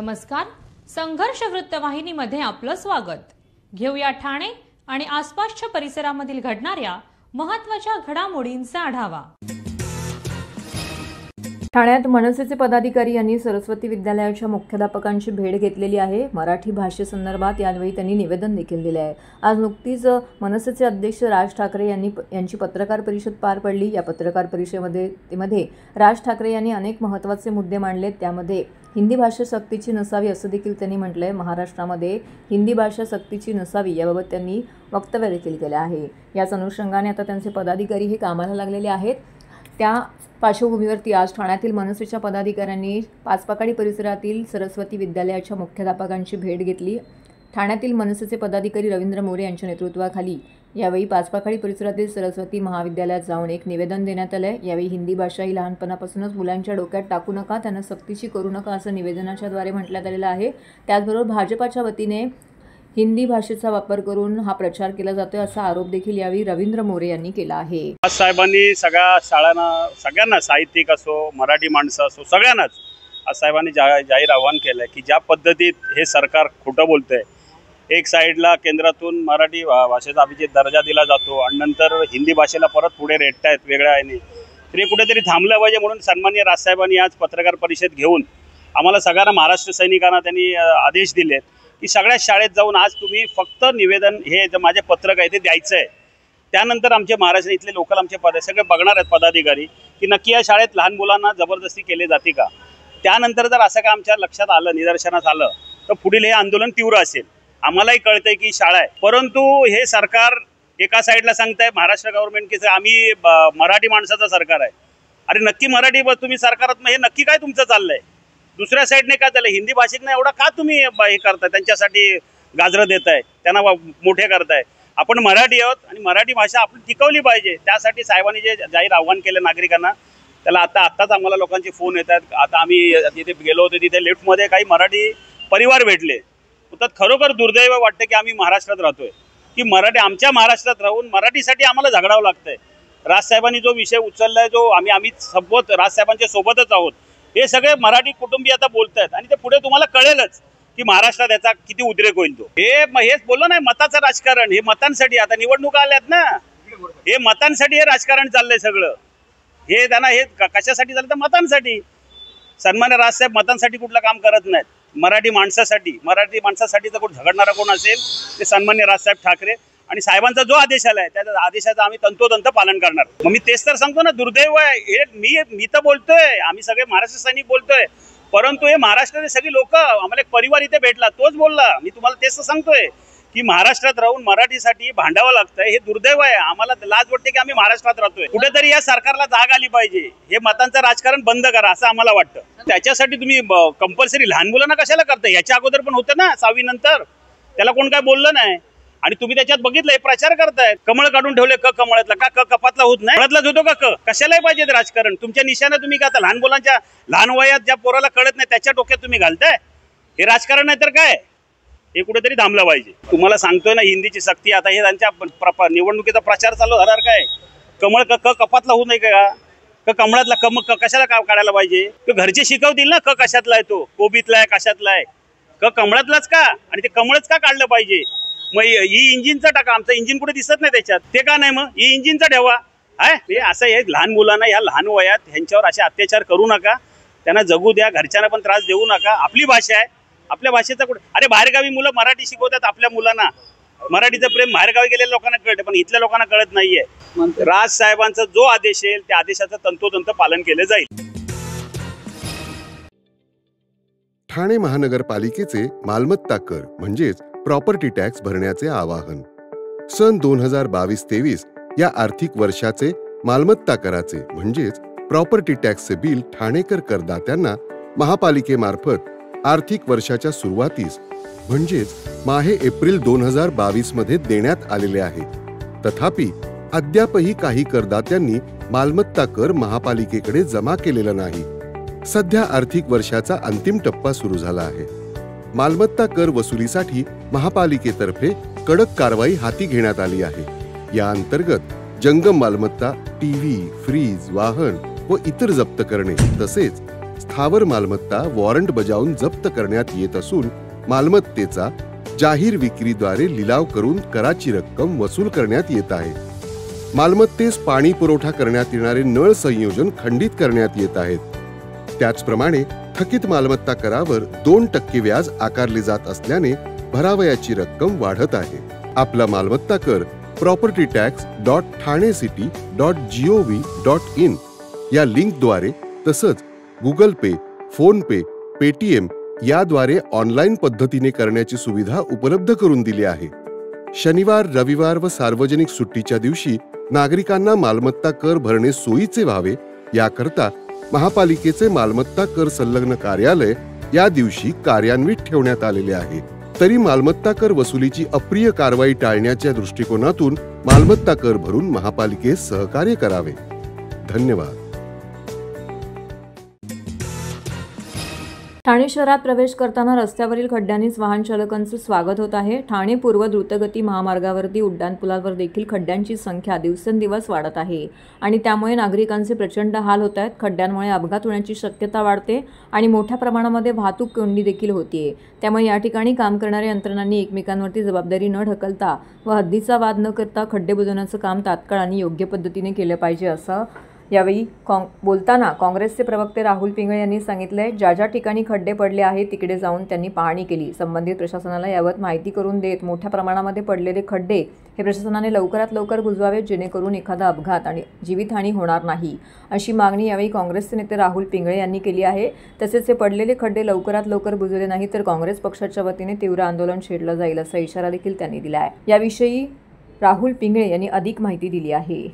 नमस्कार. संघर्ष वृत्तवाहिनीमध्ये आपलं स्वागत. घेऊया ठाणे आणि आसपासच्या परिसरामधील घडणाऱ्या महत्त्वाच्या घडामोडींचा आढावा. ठाण्यात मनसेचे पदाधिकारी यांनी सरस्वती विद्यालयाच्या मुख्याध्यापकांची भेट घेतलेली आहे. मराठी भाषेसंदर्भात यावेळी त्यांनी निवेदन देखील दिले आहे. आज नुकतीच मनसेचे अध्यक्ष राज ठाकरे यांची पत्रकार परिषद पार पडली. या पत्रकार परिषदेमध्ये राज ठाकरे यांनी अनेक महत्त्वाचे मुद्दे मांडलेत. त्यामध्ये हिंदी भाषा सक्तीची नसावी असं देखील त्यांनी म्हटलंय. महाराष्ट्रामध्ये हिंदी भाषा सक्तीची नसावी याबाबत त्यांनी वक्तव्य देखील केलं आहे. याच अनुषंगाने आता त्यांचे पदाधिकारी हे कामाला लागलेले आहेत. त्या पार्श्वभूमीवरती आज ठाण्यातील मनसेच्या पदाधिकाऱ्यांनी पाचपाकाडी परिसरातील सरस्वती विद्यालयाच्या मुख्याध्यापकांची भेट घेतली. ठाण्यातील मनसेचे पदाधिकारी रवींद्र मोरे यांच्या नेतृत्वाखाली यावेळी पाचपाकाडी परिसरातील सरस्वती महाविद्यालयात जाऊन एक निवेदन देण्यात आलं आहे. यावेळी हिंदी भाषा ही लहानपणापासूनच मुलांच्या डोक्यात टाकू नका, त्यांना सक्तीची करू नका असं निवेदनाच्याद्वारे म्हटण्यात आलेलं आहे. त्याचबरोबर भाजपाच्या वतीने हिंदी भाषेचा वापर करून हा प्रचार केला जातोय असा आरोप देखील यावेळी रवींद्र मोरे यांनी केला आहे. साहेबांनी सगळ्या शाळांना, सगळ्यांना, साहित्यिक असो, मराठी माणसं असो, सगळ्यांनाच साहेबांनी जाहीर आव्हान केलं की ज्या पद्धतीत हे सरकार खोटं बोलतंय. एक साईडला केंद्रातून मराठी भाषेचा अभिजात दर्जा दिला जातो आणि नंतर हिंदी भाषेला परत पुढे रेटतायत वेगळ्या ह्याने. तरी कुठेतरी थांबलं पाहिजे म्हणून सन्माननीय राजसाहेबांनी आज पत्रकार परिषद घेऊन आम्हाला सगळ्यांना, महाराष्ट्र सैनिकांना त्यांनी आदेश दिलेत की सगळ्या शाळेत जाऊन आज तुम्ही फक्त निवेदन, हे जे माझे पत्रक आहे ते द्यायचं आहे. त्यानंतर आमचे महाराष्ट्र इथले लोकल आमचे सगळे बघणार आहेत पदाधिकारी की नक्की या शाळेत लहान मुलांना जबरदस्ती केली जाते का. त्यानंतर जर असं का आमच्या लक्षात आलं, निदर्शनास आलं, तर पुढील हे आंदोलन तीव्र असेल. आम्हालाही कळतंय की शाळा आहे, परंतु हे सरकार एका साईडला सांगताय महाराष्ट्र गव्हर्नमेंट की आम्ही मराठी माणसाचं सरकार आहे. अरे नक्की मराठी तुम्ही सरकारात हे नक्की काय तुमचं चाललंय. दुसऱ्या साईडने काय झालं, हिंदी भाषिकने एवढा का तुम्ही हे करताय, त्यांच्यासाठी गाजरं देताय, त्यांना मोठे करताय. आपण मराठी आहोत आणि मराठी भाषा आपण टिकवली पाहिजे. त्यासाठी साहेबांनी जे जाहीर आव्हान केलं नागरिकांना, त्याला आत्ताच आम्हाला लोकांचे फोन येत आहेत. आता आम्ही तिथे गेलो होतो, तिथे लिफ्टमध्ये काही मराठी परिवार भेटले. तर खरोखर दुर्दैव वाटतं की आम्ही महाराष्ट्रात राहतोय, की आमच्या महाराष्ट्रात राहून मराठीसाठी आम्हाला झगडावं लागतंय. राजसाहेबांनी जो विषय उचललाय, जो आम्ही सोबत राजसाहेबांच्या सोबतच आहोत, हे सगळे मराठी कुटुंबीय आता बोलत आहेत आणि ते पुढे तुम्हाला कळेलच की महाराष्ट्रात याचा किती उद्रेक होईल. तो हेच बोललो नाही, मताचं राजकारण. हे मतांसाठी आता निवडणुका आल्यात ना, हे मतांसाठी हे राजकारण चाललंय सगळं. हे त्यांना हे कशासाठी चाललं तर मतांसाठी. सन्मान्य राजसाहेब मतांसाठी कुठलं काम करत नाहीत, मराठी माणसासाठी तर कोण झगडणारा कोण असेल ते सन्मान्य राजसाहेब ठाकरे. आणि साहेबांचा जो आदेश आलाय त्या आदेशाचं आम्ही तंतोतंत पालन करणार. मग मी तेच तर सांगतो ना, दुर्दैव आहे हे. मी तर बोलतोय, आम्ही सगळे महाराष्ट्र सैनिक बोलतोय, परंतु हे महाराष्ट्रातले सगळी लोक, आम्हाला एक परिवार इथे भेटला, तोच बोलला. मी तुम्हाला तेच तर सांगतोय की महाराष्ट्रात राहून मराठीसाठी भांडावं लागतंय. हे दुर्दैव आहे. आम्हाला लाज वाटते की आम्ही महाराष्ट्रात राहतोय. कुठेतरी या सरकारला जाग आली पाहिजे. हे मतांचं राजकारण बंद करा असं आम्हाला वाटतं. त्याच्यासाठी तुम्ही कंपल्सरी लहान मुलांना कशाला करताय. याच्या अगोदर पण होतं ना 6वी नंतर, त्याला कोण काय बोललं नाही. आणि तुम्ही त्याच्यात बघितलंय प्रचार करतायत. कमळ काढून ठेवले कमळातला का कपातला होत नाही, कमळातलाच होतो का कशालाही पाहिजे राजकारण. तुमच्या निशाणा तुम्ही का आता लहान मुलांच्या, लहान वयात ज्या पोराला कळत नाही त्याच्या डोक्यात तुम्ही घालताय. हे राजकारण नाही तर काय. हे कुठेतरी थांबलं पाहिजे. तुम्हाला सांगतोय ना, हिंदीची सक्ती. आता हे त्यांच्या निवडणुकीचा प्रचार चालू झाला काय. कमळ कपातला होऊ नये का कमळातला कशाला काढायला पाहिजे. तो घरचे शिकवतील ना कशातला आहे, तो कोबीतला आहे, कशातला आहे, कमळातलाच का. आणि ते कमळच का काढलं पाहिजे. मग ई इंजिनचा टाका. आमचं इंजिन कुठे दिसत नाही त्याच्यात, ते का नाही. मग ई इंजिनचा ठेवा. हे असं हे लहान मुलांना या लहान वयात ह्यांच्यावर असे अत्याचार करू नका. त्यांना जगू द्या, घरच्यांना पण त्रास देऊ नका. आपली भाषा आहे, आपल्या भाषेचा कुठे. अरे बाहेरगावी मुलं मराठी शिकवतात आपल्या मुलांना. मराठीचं प्रेम बाहेरगावी गेलेल्या लोकांना कळतं, पण इथल्या लोकांना कळत नाहीये. राज साहेबांचा जो आदेश येईल त्या आदेशाचं तंतोतंत पालन केलं जाईल. ठाणे महानगरपालिकेचे मालमत्ता कर म्हणजेच प्रॉपर्टी टॅक्स भरण्याचे आवाहन. सन 2022-23 या आर्थिक वर्षाचे मालमत्ता कराचे म्हणजेच प्रॉपर्टी टॅक्सचे बिल ठाणेकर करदात्यांना महापालिकेमार्फत आर्थिक वर्षाच्या सुरुवातीस म्हणजेच माहे एप्रिल 2022 मध्ये देण्यात आलेले आहे. तथापि अद्यापही काही करदात्यांनी मालमत्ता कर महापालिकेकडे जमा केलेला नाही. सध्या आर्थिक वर्षाचा अंतिम टप्पा सुरू झाला आहे. मालमत्ता कर वसुलीसाठी महापालिकेतर्फे कडक कारवाई हाती घेण्यात आली आहे. या अंतर्गत जंगम मालमत्ता, टीव्ही, फ्रीज, वाहन व इतर जप्त करणे तसेच स्थावर मालमत्ता वॉरंट बजावून जप्त करण्यात येत असून मालमत्तेचा जाहीर विक्रीद्वारे लिलाव करून कराची रक्कम वसूल करण्यात येत आहे. मालमत्तेस पाणी पुरवठा करण्यात येणारे नळ संयोजन खंडित करण्यात येत आहेत. त्याचप्रमाणे थकीत मालमत्ता करावर 2% व्याज आकारले जात असल्याने भरावयाची रक्कम वाढत आहे. आपला मालमत्ता कर propertytax.thanecity.gov.in या लिंकद्वारे तसंच गुगल पे, फोन पे, पेटीएम याद्वारे ऑनलाईन पद्धतीने करण्याची सुविधा उपलब्ध करून दिली आहे. शनिवार, रविवार व सार्वजनिक सुट्टीच्या दिवशी नागरिकांना मालमत्ता कर भरणे सोयीचे व्हावे याकरता महापालिकेचे मालमत्ता कर संलग्न कार्यालय या दिवशी कार्यान्वित ठेवण्यात आलेले आहे. तरी मालमत्ता कर वसुलीची अप्रिय कारवाई टाळण्याच्या दृष्टिकोनातून मालमत्ता कर भरून महापालिकेस सहकार्य करावे. धन्यवाद. ठाणे शहरात प्रवेश करताना रस्त्यावरील खड्ड्यांनीच वाहन चालकांचे स्वागत होत आहे. ठाणे पूर्व द्रुतगती महामार्गावरती उड्डाणपुलावर देखील खड्ड्यांची संख्या दिवसेंदिवस वाढत आहे आणि त्यामुळे नागरिकांचे प्रचंड हाल होत आहेत. खड्ड्यांमुळे अपघात होण्याची शक्यता वाढते आणि मोठ्या प्रमाणामध्ये वाहतूक कोंडी देखील होतीये. त्यामुळे या ठिकाणी काम करणाऱ्या यंत्रणांनी एकमेकांवरती जबाबदारी न ढकलता व हद्दीचा वाद न करता खड्डे बुजवण्याचं काम तात्काळ आणि योग्य पद्धतीने केलं पाहिजे असं यावेळी बोलताना काँग्रेसचे प्रवक्ते राहुल पिंगळे यांनी सांगितलंय. ज्या ज्या ठिकाणी खड्डे पडले आहेत तिकडे जाऊन त्यांनी पाहणी केली. संबंधित प्रशासनाला याबाबत माहिती करून देत मोठ्या प्रमाणामध्ये पडलेले खड्डे हे प्रशासनाने लवकरात लवकर बुजवावेत जेणेकरून एखादा अपघात आणि जीवितहानी होणार नाही अशी मागणी यावेळी काँग्रेसचे नेते राहुल पिंगळे यांनी केली आहे. तसेच हे पडलेले खड्डे लवकरात लवकर बुजवले नाही तर काँग्रेस पक्षाच्या वतीने तीव्र आंदोलन छेडलं जाईल असा इशारा देखील त्यांनी दिला आहे. याविषयी राहुल पिंगळे यांनी अधिक माहिती दिली आहे.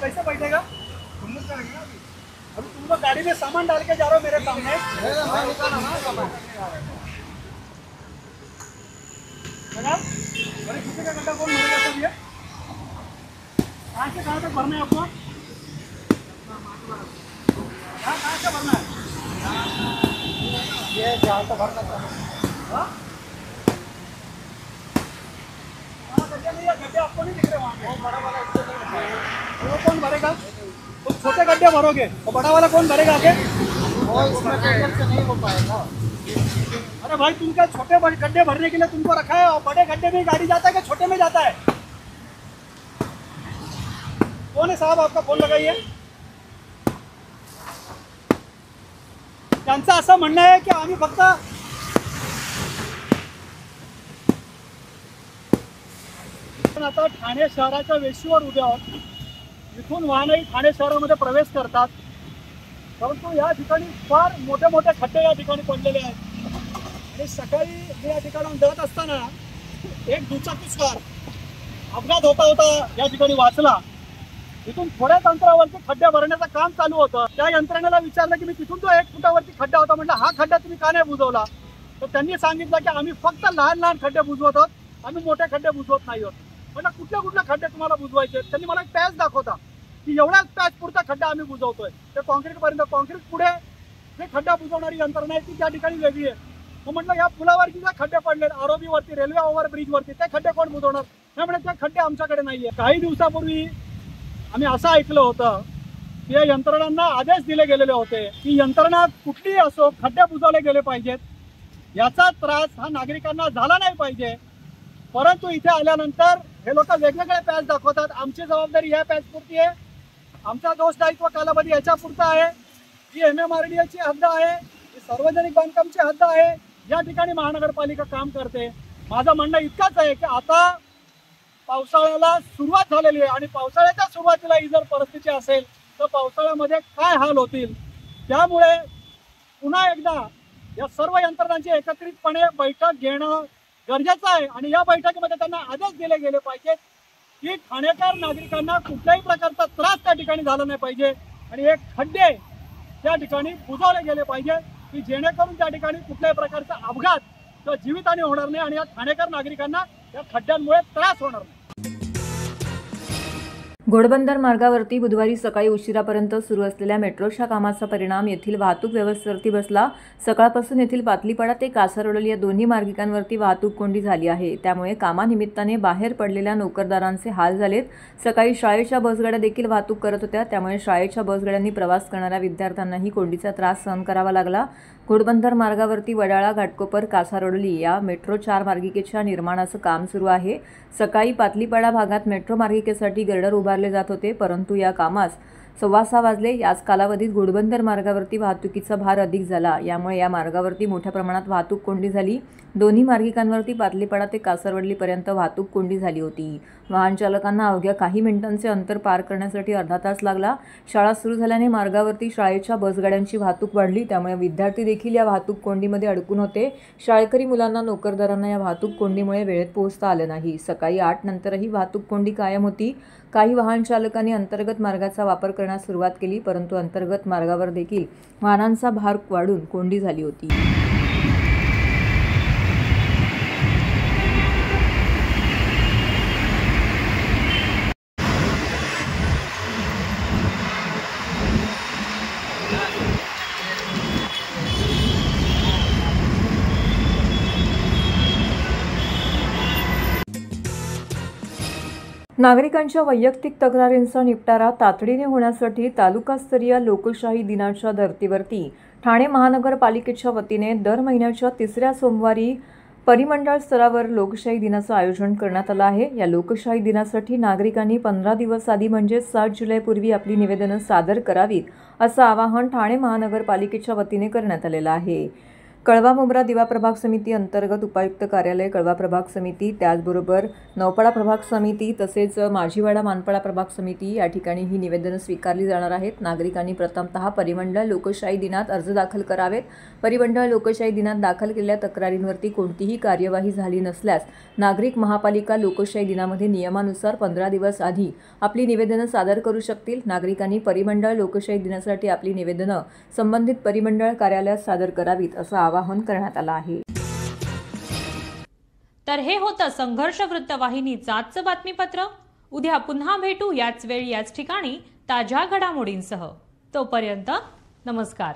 कैसे बैठेगा? अभी तुम लोग गाड़ी में सामान डाल के जा रहे हो मेरे सामने। अरे किसी का गड्ढा कौन भरेगा सब ये? कहाँ से कहाँ तक भरना है आपको? कहाँ से भरना है? ये जहाँ तक भरना चाहिए। गड्ढे आपको नहीं दिख रहे वहाँ पे? बड़ा वाला वो कौन भरेगा? तुम छोटे गड्ढे भरोगे तो बड़ा वाला कौन भरेगा आगे? नहीं हो पाएगा। अरे भाई तुमका छोटे गड्ढे भरने के लिए तुमको रखा है और बड़े गड्ढे में गाड़ी जाता है कि छोटे में जाता है? कौन है साहब आपका फोन लगाइए। त्यांचं असं म्हणणं आहे की आम्ही फक्त आता ठाणे शहराच्या वेशीवर उभे आहोत. इथून वाहनही ठाणे शहरामध्ये प्रवेश करतात परंतु या ठिकाणी फार मोठे मोठे खड्डे या ठिकाणी पडलेले आहेत आणि सकाळी मी या ठिकाणाहून जात असताना एक दुचाकीस्वार अपघात होता होता या ठिकाणी वाचला. इथून थोड्याच अंतरावरती खड्डे भरण्याचं काम चालू होतं. त्या यंत्रणेला विचारलं की मी तिथून तो 1 फुटावरती खड्डा होता म्हटलं हा खड्डा तुम्ही का नाही बुजवला? तर त्यांनी सांगितलं की आम्ही फक्त लहान लहान खड्डे बुजवत आहोत, आम्ही मोठे खड्डे बुजवत नाही आहोत. म्हटलं कुठले कुठले खड्डे तुम्हाला बुजवायचे? त्यांनी मला एक पॅच दाखवता की एवढ्याच पॅच पुरता खड्डा आम्ही बुजवतोय. ते कॉन्क्रीटपर्यंत, कॉन्क्रीट पुढे जे खड्डा बुजवणारी यंत्रणा आहे ती त्या ठिकाणी वेगळी आहे. मग म्हटलं या पुलावरती जे खड्डे पडले आरोबी वरती, रेल्वे ओव्हरब्रिज वरती, ते खड्डे कोण बुजवणार? नाही म्हणजे ते खड्डे आमच्याकडे नाहीये. काही दिवसापूर्वी आम्ही असं ऐकलं होतं की या यंत्रणांना आदेश दिले गेलेले होते की यंत्रणा कुठलीही असो खड्डे बुजवले गेले पाहिजेत. याचा त्रास हा नागरिकांना झाला नाही पाहिजे. परंतु इथे आल्यानंतर हे लोक वेगवेगळे पॅच दाखवतात. आमची जबाबदारी या पॅच पुरती आहे, आमचा दोष दायित्व कालावधी याच्या पुरता आहे, ही MMRDAची हद्द आहे, ही सार्वजनिक बांधकामची हद्द आहे, या ठिकाणी महानगरपालिका काम करते. माझं म्हणणं इतकंच आहे की आता पावसाळ्याला सुरुवात झालेली आहे आणि पावसाळ्याच्या सुरुवातीला ही जर परिस्थिती असेल तर पावसाळ्यामध्ये काय हाल होतील. त्यामुळे पुन्हा एकदा या सर्व यंत्रणांची एकत्रितपणे बैठक घेणं गरजेचं आहे आणि या बैठकीमध्ये त्यांना आदेश दिले गेले पाहिजेत की ठाणेकर नागरिकांना कुठल्याही प्रकारचा त्रास त्या ठिकाणी झाला नाही पाहिजे आणि एक खड्डे त्या ठिकाणी बुजवले गेले पाहिजे की जेणेकरून त्या ठिकाणी कुठल्याही प्रकारचा अपघात किंवा जीवितहानी होणार नाही आणि या ठाणेकर नागरिकांना या खड्ड्यांमुळे त्रास होणार नाही. घोडबंदर मार्गावरती बुधवारी सकाळी उशिरापर्यंत सुरू असलेल्या मेट्रोच्या कामाचा परिणाम येथील वाहतूक व्यवस्थेवरती बसला। सकाळपासून येथील पातलीपाडा ते कासारवडली या दोन्ही मार्गिकांवरती वाहतूक कोंडी झाली आहे। त्यामुळे कामानिमित्ताने बाहेर पडलेल्या नोकरदारांचे हाल झालेत। सकाळी शाळेच्या बसगाड्या देखील वाहतूक करत होत्या, त्यामुळे शाळेच्या बसगाड्यांनी प्रवास करणाऱ्या विद्यार्थ्यांनाही कोंडीचा त्रास सहन करावा लागला। घोडबंदर मार्गावरती वडाळा, घाटकोपर, कासारवडली या मेट्रो 4 मार्गिकेच्या निर्माणाचं काम सुरू आहे। सकाळी पातलीपाडा भागात मेट्रो मार्गिकेसाठी गर्डर उभारले जात होते, परंतु या कामास 6:15 वाजले। याच कालावधीत घोडबंदर मार्गावरती वाहतुकीचा भार अधिक झाला, यामुळे या मार्गावरती मोठ्या प्रमाणात वाहतूक कोंडी झाली। दोन्ही मार्गिकांवरती पातलीपाडा ते कासारवडलीपर्यंत वाहतूक कोंडी झाली होती। वाहन चालकांना अवघ्या काही मिनिटांचे अंतर पार करण्यासाठी अर्धा तास लागला। शाळा सुरू झाल्याने मार्गावरती शाळेच्या बसगाड्यांची वाहतूक वाढली, त्यामुळे विद्यार्थी देखील या वाहतूक कोंडीमध्ये अडकून होते। शाळकरी मुलांना, नोकरदारांना या वाहतूक कोंडीमुळे वेळेत पोहोचता आलं नाही। सकाळी 8 नंतरही वाहतूक कोंडी कायम होती। काही वाहन चालकांनी अंतर्गत मार्गाचा वापर करण्यास सुरुवात केली, परंतु अंतर्गत मार्गावर देखील वाहनांचा भार वाढून कोंडी झाली होती। नागरिकांच्या वैयक्तिक तक्रारींचा निपटारा तातडीने होण्यासाठी तालुकास्तरीय लोकशाही दिनाच्या धर्तीवरती ठाणे महानगरपालिकेच्या वतीने दर महिन्याच्या 3ऱ्या सोमवारी परिमंडळ स्तरावर लोकशाही दिनाचं आयोजन करण्यात आलं आहे। या लोकशाही दिनासाठी नागरिकांनी 15 दिवस आधी म्हणजे 7 जुलैपूर्वी आपली निवेदनं सादर करावीत, असं आवाहन ठाणे महानगरपालिकेच्या वतीने करण्यात आलेलं आहे। कळवा मुंब्रा दिवा प्रभाग समिती अंतर्गत उपायुक्त कार्यालय, कळवा प्रभाग समिती, त्याचबरोबर नौपाडा प्रभाग समिती तसेच माझीवाडा मानपाडा प्रभाग समिती या ठिकाणी ही निवेदनं स्वीकारली जाणार आहेत। नागरिकांनी प्रथमतः परिमंडळ लोकशाही दिनात अर्ज दाखल करावेत। परिमंडळ लोकशाही दिनात दाखल केलेल्या तक्रारींवरती कोणतीही कार्यवाही झाली नसल्यास नागरिक महापालिका लोकशाही दिनामध्ये नियमानुसार 15 दिवस आधी आपली निवेदनं सादर करू शकतील। नागरिकांनी परिमंडळ लोकशाही दिनासाठी आपली निवेदनं संबंधित परिमंडळ कार्यालयात सादर करावीत, असं आवाहन करण्यात आलं आहे। तर हे होतं संघर्ष वृत्तवाहिनीचं आजचं बातमीपत्र। उद्या पुन्हा भेटू याच वेळी याच ठिकाणी ताज्या घडामोडींसह। तोपर्यंत नमस्कार।